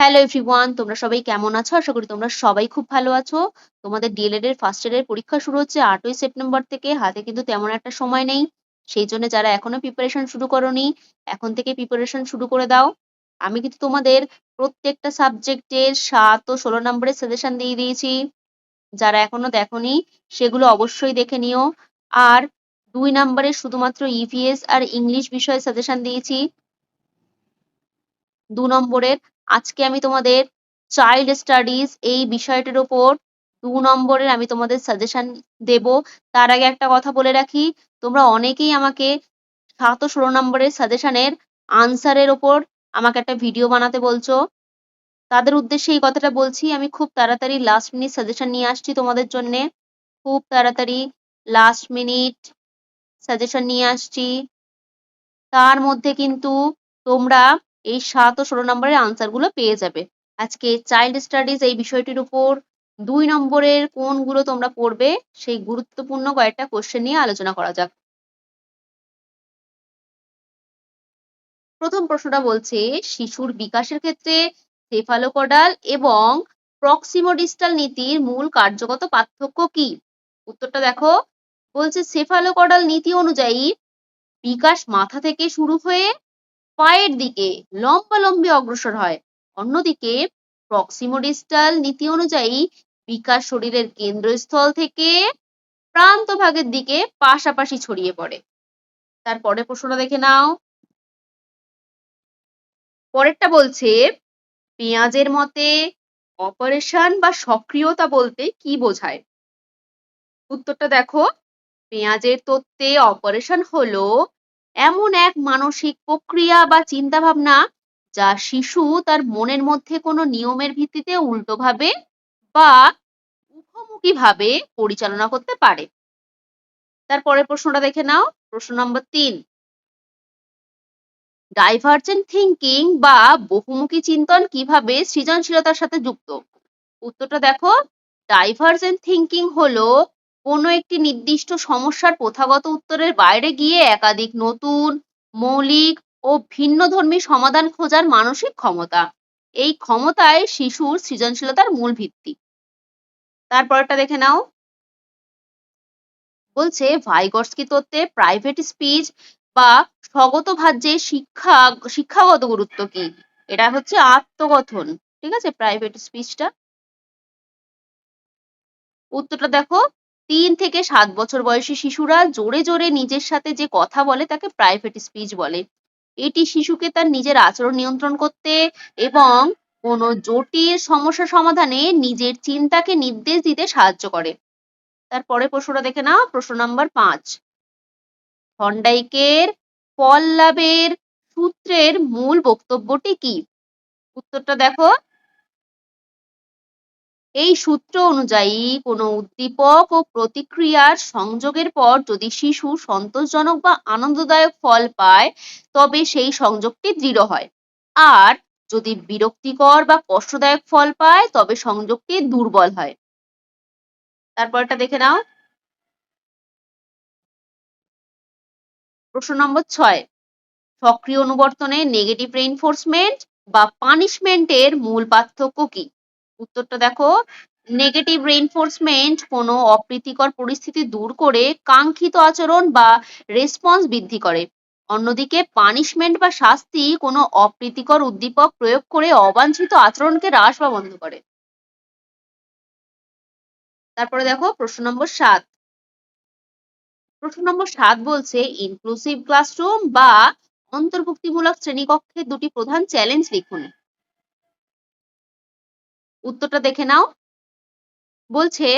Hello everyone, তোমরা সবাই কেমন আছো? আশা করি তোমরা সবাই খুব ভালো আছো। তোমাদের ডিএলএড এর ফার্স্ট ইয়ারের পরীক্ষা শুরু হচ্ছে 8ই সেপ্টেম্বর থেকে। হাতে কিন্তু তেমন একটা সময় নেই। সেই জন্য যারা এখনো প্রিপারেশন শুরু করোনি, এখন থেকে প্রিপারেশন শুরু করে দাও। আমি কিন্তু তোমাদের প্রত্যেকটা সাবজেক্টের 7 ও 16 নম্বরের সাজেশন দিয়ে দিয়েছি। যারা এখনো দেখোনি সেগুলো অবশ্যই দেখে নিও। আর 2 নম্বরের শুধুমাত্র ইভিএস আর ইংলিশ বিষয়ে সাজেশন দিয়েছি। 2 নম্বরের আজকে আমি তোমাদের চাইল্ড স্টাডিজ এই বিষয়টির ওপর 2 নম্বরের আমি তোমাদের সাজেশন দেব। তার আগে একটা কথা বলে রাখি, তোমরা অনেকেই আমাকে 7 ও 16 নম্বরের সাজেশনের আনসারের ওপর আমাকে একটা ভিডিও বানাতে বলছো। তাদের উদ্দেশ্যে এই কথাটা বলছি, আমি খুব তাড়াতাড়ি লাস্ট মিনিট সাজেশন নিয়ে আসছি তোমাদের জন্য। খুব তাড়াতাড়ি লাস্ট মিনিট সাজেশন নিয়ে আসছি। তার মধ্যে কিন্তু তোমরা এই 7 ও 16 নম্বরের আনসারগুলো পেয়ে যাবে। আজকে চাইল্ড স্টাডিজ এই বিষয়টির উপর 2 নম্বরের কোনগুলো তোমরা পড়বে সেই গুরুত্বপূর্ণ কয়েকটা কোশ্চেন নিয়ে আলোচনা করা যাক। প্রথম প্রশ্নটা বলছে, শিশুর বিকাশের ক্ষেত্রে সেফালোকডাল এবং প্রক্সিমোডিস্টাল নীতির মূল কার্যগত পার্থক্য কি? উত্তরটা দেখো। বলছে সেফালোকডাল নীতি অনুযায়ী বিকাশ মাথা থেকে শুরু হয়ে পায়ের দিকে লম্বালম্বি অগ্রসর হয়। অন্যদিকে প্রক্সিমোডিস্টাল নীতি অনুযায়ী বিকাশ শরীরের কেন্দ্রস্থল থেকে প্রান্তভাগের দিকে পাশাপাশি ছড়িয়ে পড়ে। তারপরে প্রশ্নটা দেখে নাও। পরেরটা বলছে, পেঁয়াজের মতে অপারেশন বা সক্রিয়তা বলতে কি বোঝায়? উত্তরটা দেখো। পেঁয়াজের তত্ত্বে অপারেশন হলো এমন এক মানসিক প্রক্রিয়া বা চিন্তা ভাবনা যা শিশু তার মনের মধ্যে কোনো নিয়মের ভিত্তিতে উল্টোভাবে বা মুখোমুখিভাবে পরিচালনা করতে পারে। তারপরের প্রশ্নটা দেখে নাও। প্রশ্ন নম্বর 3, ডাইভার্জেন্ট থিঙ্কিং বা বহুমুখী চিন্তন কিভাবে সৃজনশীলতার সাথে যুক্ত? উত্তরটা দেখো। ডাইভার্জেন্ট থিঙ্কিং হলো কোনো একটি নির্দিষ্ট সমস্যার প্রথাগত উত্তরের বাইরে গিয়ে একাধিক নতুন, মৌলিক ও ভিন্নধর্মী সমাধান খোঁজার মানসিক ক্ষমতা। এই ক্ষমতায় শিশুর সৃজনশীলতার মূল ভিত্তি। তারপরটা দেখে নাও। বলছে ভাইগটস্কি তত্ত্বে প্রাইভেট স্পিচ বা স্বগত ভাজ্যে শিক্ষাগত গুরুত্ব কি? এটা হচ্ছে আত্মকথন। ঠিক আছে, প্রাইভেট স্পিচটা। উত্তরটা দেখো। 3 থেকে 7 বছর বয়সী শিশুরা জোরে জোরে নিজের সাথে যে কথা বলে তাকে প্রাইভেট স্পিচ বলে। এটি শিশুকে তার নিজের আচরণ নিয়ন্ত্রণ করতে এবং কোনো জটিল সমস্যা সমাধানে নিজের চিন্তাকে নির্দেশ দিতে সাহায্য করে। তারপরে প্রশ্নটা দেখে নাও। প্রশ্ন নাম্বার 5, থর্নডাইকের ফল লাভের সূত্রের মূল বক্তব্যটি কি? উত্তরটা দেখো। এই সূত্র অনুযায়ী কোনো উদ্দীপক ও প্রতিক্রিয়ার সংযোগের পর যদি শিশু সন্তোষজনক বা আনন্দদায়ক ফল পায় তবে সেই সংযোগটি দৃঢ় হয়, আর যদি বিরক্তিকর বা কষ্টদায়ক ফল পায় তবে সংযোগটি দুর্বল হয়। তারপরটা দেখে নাও। প্রশ্ন নম্বর 6, সক্রিয় অনুবর্তনে নেগেটিভ রেইনফোর্সমেন্ট বা পানিশমেন্টের মূল পার্থক্য কি? উত্তরটা দেখো। নেগেটিভ রেইনফোর্সমেন্ট কোনো অপ্রীতিকর পরিস্থিতি দূর করে কাঙ্ক্ষিত আচরণ বা রেসপন্স বৃদ্ধি করে। অন্যদিকে পানিশমেন্ট বা শাস্তি কোনো অপ্রীতিকর উদ্দীপক প্রয়োগ করে অবাঞ্ছিত আচরণকে হ্রাস বা বন্ধ করে। তারপরে দেখো প্রশ্ন নম্বর 7। প্রশ্ন নম্বর 7 বলছে ইনক্লুসিভ ক্লাসরুম বা অন্তর্ভুক্তিমূলক শ্রেণীকক্ষের দুটি প্রধান চ্যালেঞ্জ লিখুন। উত্তরটা দেখে নাও। বলছে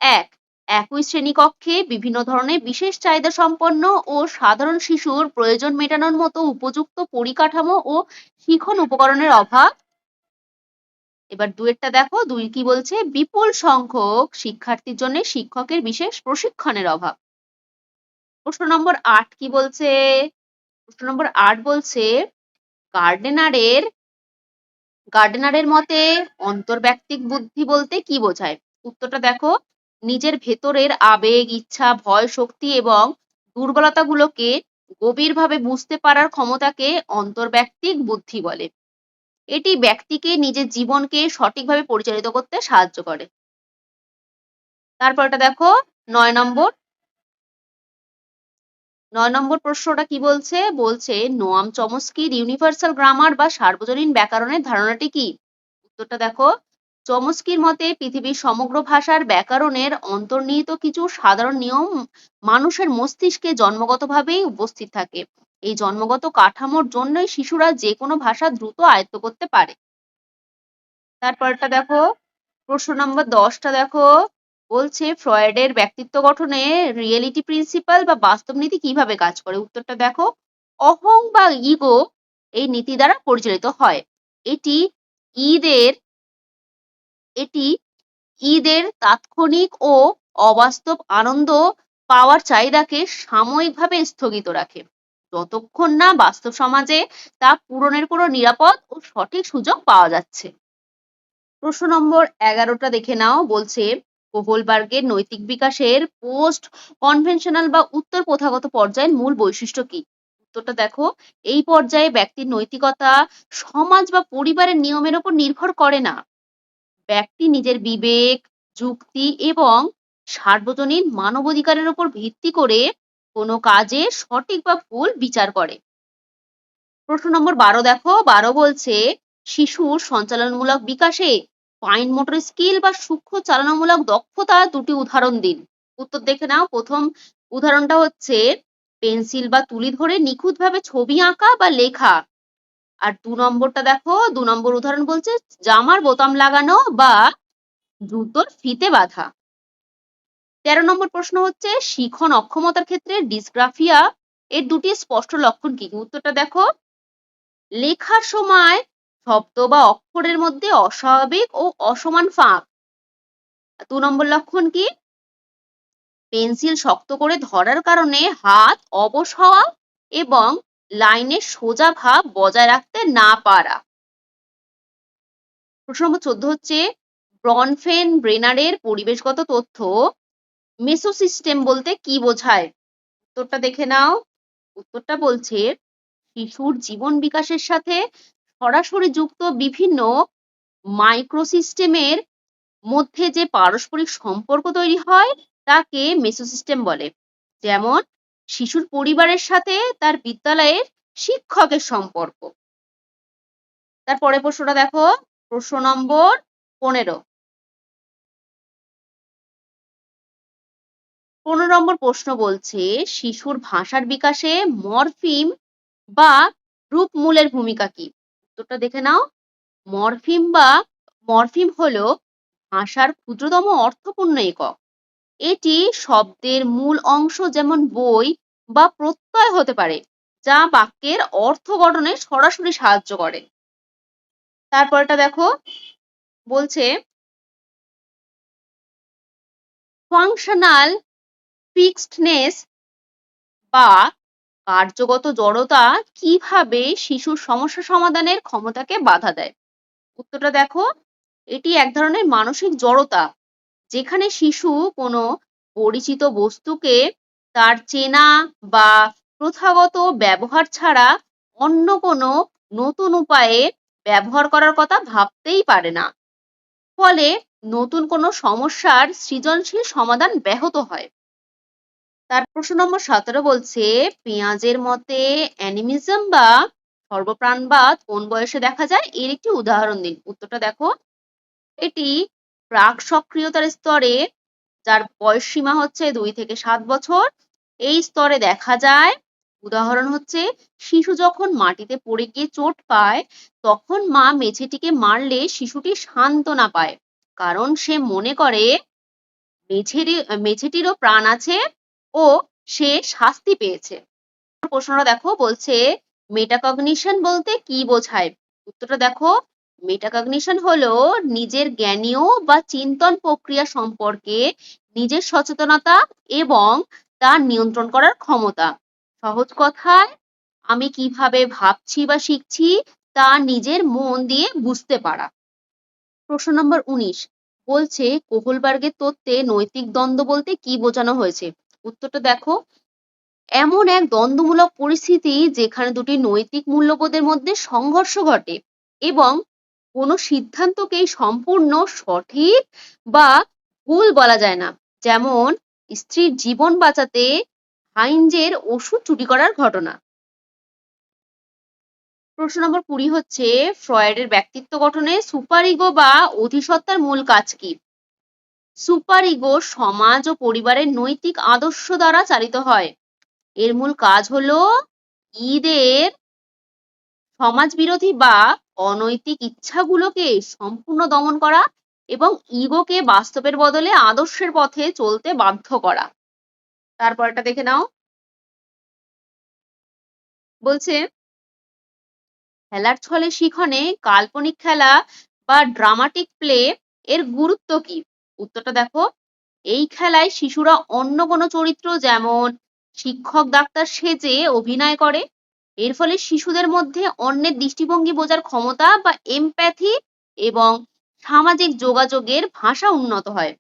1, একই শ্রেণীকক্ষে বিভিন্ন ধরনের বিশেষ চাহিদা সম্পন্ন ও সাধারণ শিশুর প্রয়োজন মেটানোর মতো উপযুক্ত পরিকাঠামো ও শিখন উপকরণের অভাব। এবার 2 এরটা দেখো। 2 কি বলছে? বিপুল সংখ্যক শিক্ষার্থীর জন্য শিক্ষকের বিশেষ প্রশিক্ষণের অভাব। প্রশ্ন নম্বর 8 কি বলছে? প্রশ্ন নম্বর 8 বলছে গার্ডেনারের গার্ডেনারের মতে অন্তর্ব্যক্তিক বুদ্ধি বলতে কি বোঝায়? উত্তরটা দেখো। নিজের ভেতরের আবেগ, ইচ্ছা, ভয়, শক্তি এবং দুর্বলতাগুলোকে গভীরভাবে বুঝতে পারার ক্ষমতাকে অন্তর্ব্যক্তিক বুদ্ধি বলে। এটি ব্যক্তিকে নিজের জীবনকে সঠিকভাবে পরিচালিত করতে সাহায্য করে। তারপরটা দেখো ৯ নম্বর। ৯ নম্বর প্রশ্নটা কি বলছে? বলছে নোয়াম চমস্কির ইউনিভার্সাল গ্রামার বা সার্বজনীন ব্যাকরণের ধারণাটি কি? উত্তরটা দেখো, চমস্কির মতে পৃথিবীর সমগ্র ভাষার ব্যাকরণের অন্তর্নিহিত কিছু সাধারণ নিয়ম মানুষের মস্তিষ্কে জন্মগতভাবেই উপস্থিত থাকে। এই জন্মগত কাঠামোর জন্যই শিশুরা যে কোনো ভাষা দ্রুত আয়ত্ত করতে পারে। তারপরটা দেখো, প্রশ্ন নম্বর 10টা দেখো, বলছে ফ্রয়েডের ব্যক্তিত্ব গঠনে রিয়েলিটি প্রিন্সিপাল বা বাস্তব নীতি কিভাবে কাজ করে? উত্তরটা দেখো, অহং বা ইগো এই নীতি দ্বারা পরিচালিত হয়। এটি ঈদের এটি ঈদের তাৎক্ষণিক ও অবাস্তব আনন্দ পাওয়ার চাহিদাকে সাময়িকভাবে স্থগিত রাখে, যতক্ষণ না বাস্তব সমাজে তা পূরণের কোনো নিরাপদ ও সঠিক সুযোগ পাওয়া যাচ্ছে। প্রশ্ন নম্বর 11টা দেখে নাও, বলছে কোহলবার্গের নৈতিক বিকাশের পোস্ট কনভেনশনাল বা উত্তর প্রথাগত পর্যায়ের মূল বৈশিষ্ট্য কি? উত্তরটা দেখো, এই পর্যায়ে ব্যক্তির নৈতিকতা সমাজ বা পরিবারের নিয়মের উপর নির্ভর করে না। ব্যক্তি নিজের বিবেক, যুক্তি এবং সার্বজনীন মানবাধিকারের উপর ভিত্তি করে কোনো কাজে সঠিক বা ভুল বিচার করে। প্রশ্ন নম্বর 12 দেখো, 12 বলছে শিশুর সঞ্চালনমূলক বিকাশে ফাইন মোটর স্কিল বা সূক্ষ্ম চালনামূলক দক্ষতা দুটি উদাহরণ দিন। উত্তর দেখে নাও। প্রথম উদাহরণটা হচ্ছে পেন্সিল বা তুলি ধরে নিখুঁতভাবে ছবি আঁকা বা লেখা। আর 2 নম্বরটা দেখো, 2 নম্বর উদাহরণ বলছে জামার বোতাম লাগানো বা জুতোর ফিতে বাঁধা। 13 নম্বর প্রশ্ন হচ্ছে শিখন অক্ষমতার ক্ষেত্রে ডিসগ্রাফিয়া এর দুটি স্পষ্ট লক্ষণ কি? উত্তরটা দেখো, লেখার সময় শব্দ বা অক্ষরের মধ্যে অস্বাভাবিক ও অসমান ফাঁক। 2 নম্বর লক্ষণ কি? পেন্সিল শক্ত করে ধরার কারণে হাত অবশ হওয়া এবং লাইনের সোজা ভাব বজায় রাখতে না পারা। প্রশ্ন নম্বর 14 হচ্ছে ব্রনফেন ব্রেনারের পরিবেশগত তথ্য মেসোসিস্টেম বলতে কি বোঝায়? উত্তরটা দেখে নাও। উত্তরটা বলছে শিশুর জীবন বিকাশের সাথে সরাসরি যুক্ত বিভিন্ন মাইক্রোসিস্টেমের মধ্যে যে পারস্পরিক সম্পর্ক তৈরি হয় তাকে মেসোসিস্টেম বলে। যেমন শিশুর পরিবারের সাথে তার বিদ্যালয়ের শিক্ষকের সম্পর্ক। তারপরে প্রশ্নটা দেখো, প্রশ্ন নম্বর 15। 15 নম্বর প্রশ্ন বলছে শিশুর ভাষার বিকাশে মরফিম বা রূপমূলের ভূমিকা কি? উত্তরটা দেখে নাও। মরফিম হলো ভাষার ক্ষুদ্রতম অর্থপূর্ণ একক। এটি শব্দের মূল অংশ যেমন বই বা প্রত্যয় হতে পারে, যা বাক্যের অর্থ গঠনে সরাসরি সাহায্য করে। তারপরটা দেখো, বলছে ফাংশনাল ফিক্সডনেস বা কার্যগত জড়তা কিভাবে শিশুর সমস্যা সমাধানের ক্ষমতাকে বাধা দেয়? উত্তরটা দেখো, এটি এক ধরনের মানসিক জড়তা যেখানে শিশু কোনো পরিচিত বস্তুকে তার চেনা বা প্রথাগত ব্যবহার ছাড়া অন্য কোনো নতুন উপায়ে ব্যবহার করার কথা ভাবতেই পারে না। ফলে নতুন কোনো সমস্যার সৃজনশীল সমাধান ব্যাহত হয়। তার প্রশ্ন নম্বর 17 বলছে পেঁয়াজের মতে অ্যানিমিজম বা সর্বপ্রাণবাদ কোন বয়সে দেখা যায়? এর একটি উদাহরণ দিন। উত্তরটা দেখো, এটি প্রাক সক্রিয়তার স্তরে, যার বয়স সীমা হচ্ছে 2 থেকে 7 বছর। এই স্তরে দেখা যায়। উদাহরণ হচ্ছে শিশু যখন মাটিতে পড়ে গিয়ে চোট পায় তখন মা মেঝেটিকে মারলে শিশুটি সান্ত্বনা পায়, কারণ সে মনে করে মেঝেটিরও প্রাণ আছে ও সে শাস্তি পেয়েছে। প্রশ্নটা দেখো, বলছে মেটাকগনিশন বলতে কি বোঝায়? উত্তরটা দেখো, মেটাকগনিশন হলো নিজের জ্ঞানীয় বা চিন্তন প্রক্রিয়া সম্পর্কে নিজের সচেতনতা এবং তা নিয়ন্ত্রণ করার ক্ষমতা। সহজ কথায় আমি কিভাবে ভাবছি বা শিখছি তা নিজের মন দিয়ে বুঝতে পারা। প্রশ্ন নম্বর 19 বলছে কোহলবার্গের তত্ত্বে নৈতিক দ্বন্দ্ব বলতে কি বোঝানো হয়েছে? উত্তরটা দেখো, এমন এক দ্বন্দ্বমূলক পরিস্থিতি যেখানে দুটি নৈতিক মূল্যবোধের মধ্যে সংঘর্ষ ঘটে এবং কোনো সিদ্ধান্তকেই সম্পূর্ণ সঠিক বা ভুল বলা যায় না। যেমন স্ত্রীর জীবন বাঁচাতে হাইনজের ওষুধ চুরি করার ঘটনা। প্রশ্ন নম্বর 20 হচ্ছে, ফ্রয়েডের ব্যক্তিত্ব গঠনে সুপার ইগো বা অধিসত্তার মূল কাজ কি? সুপার ইগো সমাজ ও পরিবারের নৈতিক আদর্শ দ্বারা চালিত হয়। এর মূল কাজ হলো ঈদের সমাজ বিরোধী বা অনৈতিক ইচ্ছাগুলোকে সম্পূর্ণ দমন করা এবং ইগোকে বাস্তবের বদলে আদর্শের পথে চলতে বাধ্য করা। তারপরটা দেখে নাও। বলছে, খেলার ছলে শিখনে কাল্পনিক খেলা বা ড্রামাটিক প্লে এর গুরুত্ব কি? উত্তরটা দেখো। এই খেলায় শিশুরা অন্য কোনো চরিত্র যেমন শিক্ষক, ডাক্তার সেজে অভিনয় করে। এর ফলে শিশুদের মধ্যে অন্যের দৃষ্টিভঙ্গি বোঝার ক্ষমতা বা এমপ্যাথি এবং সামাজিক যোগাযোগের ভাষা উন্নত হয়।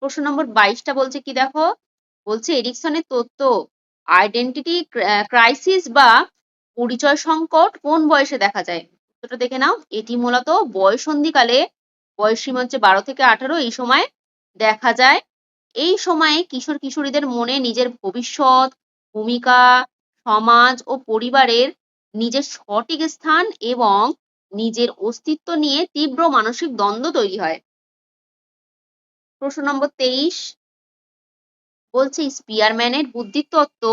প্রশ্ন নম্বর 22টা বলছে কি দেখো। বলছে, এরিকসনের তত্ত্ব আইডেন্টিটি ক্রাইসিস বা পরিচয় সংকট কোন বয়সে দেখা যায়? উত্তরটা দেখে নাও। এটি মূলত বয়ঃসন্ধিকালে, বয়সসীমা হচ্ছে 12 থেকে 18, এই সময় দেখা যায়। এই সময়ে কিশোর কিশোরীদের মনে নিজের ভবিষ্যৎ, ভূমিকা, সমাজ ও পরিবারের নিজের সঠিক স্থান এবং নিজের অস্তিত্ব নিয়ে তীব্র মানসিক দ্বন্দ্ব তৈরি হয়। প্রশ্ন নম্বর 23 বলছে, স্পিয়ারম্যানের বুদ্ধিতত্ত্ব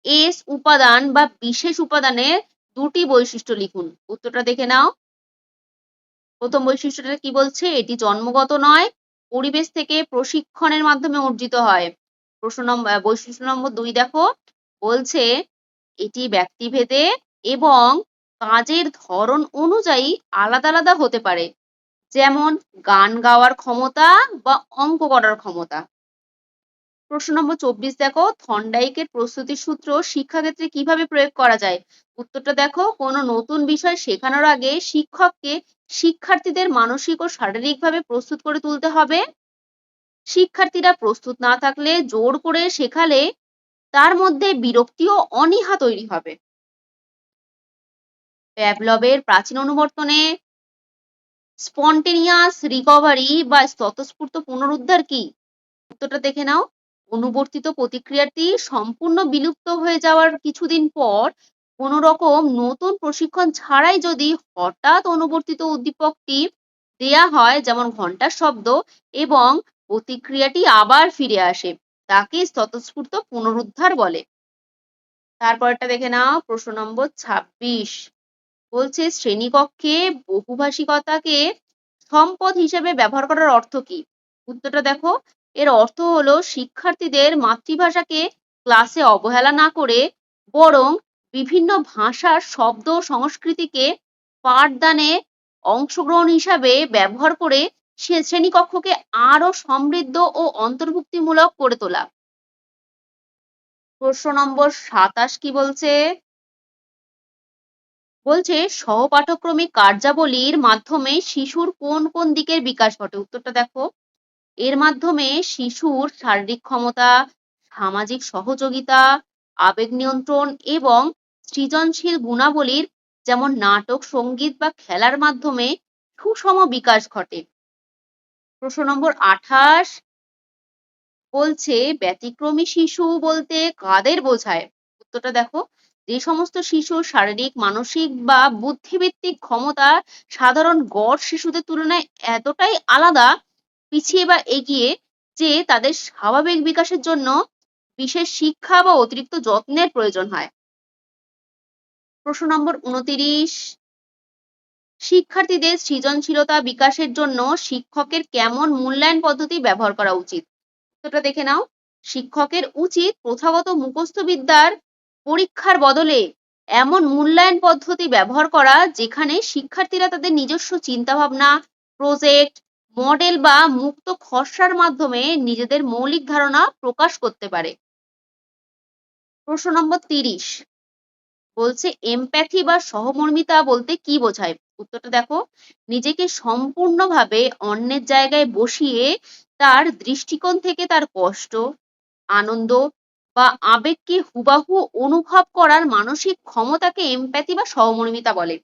এস উপাদান বা বিশেষ উপাদানের দুটি বৈশিষ্ট্য লিখুন। উত্তরটা দেখে নাও। প্রথম বৈশিষ্ট্যটা কি বলছে? এটি জন্মগত নয়, পরিবেশ থেকে প্রশিক্ষণের মাধ্যমে অর্জিত হয়। বৈশিষ্ট্য নম্বর 2 দেখো। বলছে, এটি ব্যক্তিভেদে এবং কাজের ধরন অনুযায়ী আলাদা আলাদা হতে পারে, যেমন গান গাওয়ার ক্ষমতা বা অঙ্ক করার ক্ষমতা। প্রশ্ন নম্বর 24 দেখো, থর্নডাইকের প্রস্তুতির সূত্র শিক্ষাক্ষেত্রে কিভাবে প্রয়োগ করা যায়? উত্তরটা দেখো। কোনো নতুন বিষয় শেখানোর আগে শিক্ষককে শিক্ষার্থীদের মানসিক ও শারীরিকভাবে প্রস্তুত করে তুলতে হবে। শিক্ষার্থীরা প্রস্তুত না থাকলে জোর করে শেখালে তার মধ্যে বিরক্তি ও অনীহা তৈরি হবে। প্যাভলভের প্রাচীন অনুবর্তনে স্পন্টেনিয়াস রিকভারি বা স্বতঃস্ফূর্ত পুনরুদ্ধার কি? উত্তরটা দেখে নাও। অনুবর্তিত প্রতিক্রিয়াটি সম্পূর্ণ বিলুপ্ত হয়ে যাওয়ার কিছুদিন পর কোনো রকম নতুন প্রশিক্ষণ ছাড়াই যদি হঠাৎ অনুবর্তিত উদ্দীপকটি দেয়া হয়, যেমন ঘন্টার শব্দ, এবং প্রতিক্রিয়াটি আবার ফিরে আসে, তাকে স্বতঃস্ফূর্ত পুনরুদ্ধার বলে। তারপরটা দেখে নাও। প্রশ্ন নম্বর 26 বলছে, শ্রেণীকক্ষে বহুভাষিকতাকে সম্পদ হিসেবে ব্যবহার করার অর্থ কি? উত্তরটা দেখো। এর অর্থ হলো শিক্ষার্থীদের মাতৃভাষাকে ক্লাসে অবহেলা না করে বরং বিভিন্ন ভাষার শব্দ ও সংস্কৃতিকে পাঠদানে অংশগ্রহণ হিসাবে ব্যবহার করে সে শ্রেণীকক্ষকে আরো সমৃদ্ধ ও অন্তর্ভুক্তিমূলক করে তোলা। প্রশ্ন নম্বর 27 কি বলছে? বলছে, সহপাঠক্রমিক কার্যাবলীর মাধ্যমে শিশুর কোন কোন দিকের বিকাশ ঘটে? উত্তরটা দেখো। এর মাধ্যমে শিশুর শারীরিক ক্ষমতা, সামাজিক সহযোগিতা, আবেগ নিয়ন্ত্রণ এবং সৃজনশীল গুণাবলীর যেমন নাটক, সঙ্গীত বা খেলার মাধ্যমে সুষম বিকাশ ঘটে। প্রশ্ন নম্বর 28 বলছে, ব্যতিক্রমী শিশু বলতে কাদের বোঝায়? উত্তরটা দেখো। যে সমস্ত শিশুর শারীরিক, মানসিক বা বুদ্ধিবৃত্তিক ক্ষমতা সাধারণ গড় শিশুদের তুলনায় এতটাই আলাদা, পিছিয়ে বা এগিয়ে যে তাদের স্বাভাবিক বিকাশের জন্য বিশেষ শিক্ষা বা অতিরিক্ত যত্নের প্রয়োজন হয়। প্রশ্ন নম্বর 29 শিক্ষার্থীদের সৃজনশীলতা বিকাশের জন্য শিক্ষকের কেমন মূল্যায়ন পদ্ধতি ব্যবহার করা উচিত? উত্তরটা দেখে নাও। শিক্ষকের উচিত প্রথাগত মুখস্থ বিদ্যার পরীক্ষার বদলে এমন মূল্যায়ন পদ্ধতি ব্যবহার করা যেখানে শিক্ষার্থীরা তাদের নিজস্ব চিন্তাভাবনা, প্রজেক্ট, মডেল বা মুক্ত খসড়ার মাধ্যমে নিজেদের মৌলিক ধারণা প্রকাশ করতে পারে। প্রশ্ন নম্বর 30 বলছে, এমপ্যাথি বা সহমর্মিতা বলতে কি বোঝায়? উত্তরটা দেখো। নিজেকে সম্পূর্ণভাবে অন্যের জায়গায় বসিয়ে তার দৃষ্টিকোণ থেকে তার কষ্ট, আনন্দ বা আবেগকে হুবাহু অনুভব করার মানসিক ক্ষমতাকে এমপ্যাথি বা সহমর্মিতা বলে।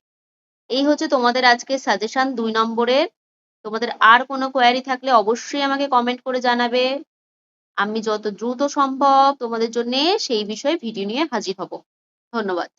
এই হচ্ছে তোমাদের আজকে সাজেশন 2 নম্বরের। তোমাদের আর কোনো কোয়ারি থাকলে অবশ্যই আমাকে কমেন্ট করে জানাবে। আমি যত দ্রুত সম্ভব তোমাদের জন্য সেই বিষয়ে ভিডিও নিয়ে হাজির হব। ধন্যবাদ।